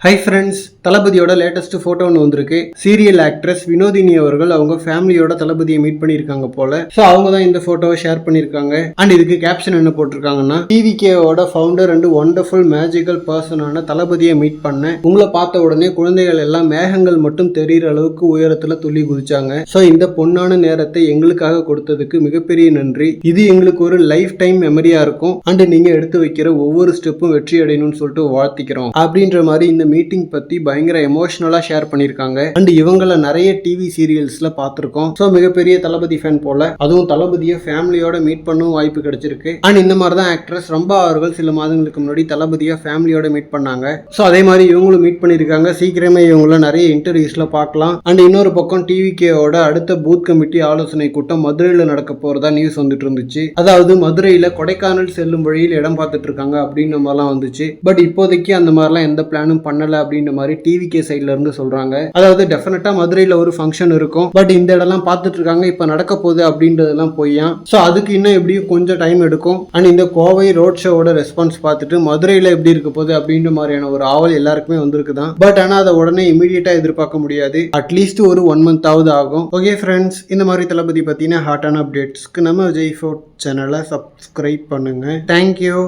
Hi friends, தளபதியோட latest photo ஒன்று வந்திருக்கு. சீரியல் ஆக்ட்ரஸ் வினோதினி அவர்கள் அவங்க ஃபேமிலியோட தளபதியை மீட் பண்ணியிருக்காங்க போல. ஸோ அவங்க தான் இந்த ஃபோட்டோவை ஷேர் பண்ணியிருக்காங்க. அண்ட் இதுக்கு கேப்ஷன் என்ன போட்டிருக்காங்கன்னா, டிவிகேவோட ஃபவுண்டர் அண்ட் ஒண்டர்ஃபுல் மேஜிக்கல் பர்சனான தளபதியை மீட் பண்ண உங்களை பார்த்த உடனே குழந்தைகள் எல்லாம் மேகங்கள் மட்டும் தெரிகிற அளவுக்கு உயரத்தில் துள்ளி குதிச்சாங்க. ஸோ இந்த பொன்னான நேரத்தை எங்களுக்காக கொடுத்ததுக்கு மிகப்பெரிய நன்றி. இது எங்களுக்கு ஒரு லைஃப் டைம் மெமரியா இருக்கும். அண்ட் நீங்க எடுத்து வைக்கிற ஒவ்வொரு ஸ்டெப்பும் வெற்றி அடையணும்னு சொல்லிட்டு வாழ்த்திக்கிறோம் அப்படின்ற மாதிரி இந்த மீட்டிங் பத்தி பயங்கர எமோஷனலா ஷேர் பண்ணிருக்காங்க. அண்ட் இவங்கள நிறைய டிவி சீரியல்ஸ்ல பார்த்திருக்கோம். சோ மிகப்பெரிய தளபதி ஃபேன் போல. அதுவும் தளபதியை ஃபேமிலியோட மீட் பண்ணவும் வாய்ப்பு கிடைச்சிருக்கு. அண்ட் இந்த மாதிரி தான் ஆக்ட்ரஸ் ரம்பா அவர்கள் சில மாதங்களுக்கு முன்னாடி தளபதியை ஃபேமிலியோட மீட் பண்ணாங்க. சோ அதே மாதிரி இவங்களும் மீட் பண்ணிருக்காங்க. சீக்கிரமே இவங்கள நிறைய இன்டர்வியூஸ்ல பார்க்கலாம். அண்ட் இன்னொரு பக்கம் டிவிகேவோட அடுத்த பூத் கமிட்டி ஆலோசனை கூட்டம் மதுரையில நடக்க போறதா நியூஸ் வந்துட்டு இருந்துச்சு. அதாவது மதுரையில கொடைக்கானல் செல்லும் வழியில் இடம் பார்த்துட்டு இருக்காங்க அப்படின்ற மாதிரிலாம் வந்துச்சு. பட் இப்போதைக்கு அந்த மாதிரிலாம் எந்த பிளானும் பண்ணல அப்படின்ற மாதிரி டிவிகே சைட்ல இருந்து சொல்றாங்க. அதாவது டெஃபினட்டா மதுரையில ஒரு ஃபங்க்ஷன் இருக்கும். பட் இந்த இடம்லாம் பார்த்துட்டு இருக்காங்க, இப்ப நடக்க போகுது அப்படின்றதெல்லாம் பொய்யா. ஸோ அதுக்கு இன்னும் எப்படியும் கொஞ்சம் டைம் எடுக்கும். அண்ட் இந்த கோவை ரோட் ஷோவோட ரெஸ்பான்ஸ் பார்த்துட்டு மதுரையில எப்படி இருக்க போகுது அப்படின்ற மாதிரியான ஒரு ஆவல் எல்லாருக்குமே வந்திருக்குதான். பட் ஆனால் அதை உடனே இமீடியட்டா எதிர்பார்க்க முடியாது. அட்லீஸ்ட் ஒரு 1 month ஆகுது ஆகும். ஓகே ஃப்ரெண்ட்ஸ், இந்த மாதிரி தளபதி பத்தின ஹாட்டான அப்டேட்ஸ்க்கு நம்ம விஜய் ஃபோர்ட் சேனலை சப்ஸ்கிரைப் பண்ணுங்க. தேங்க்யூ.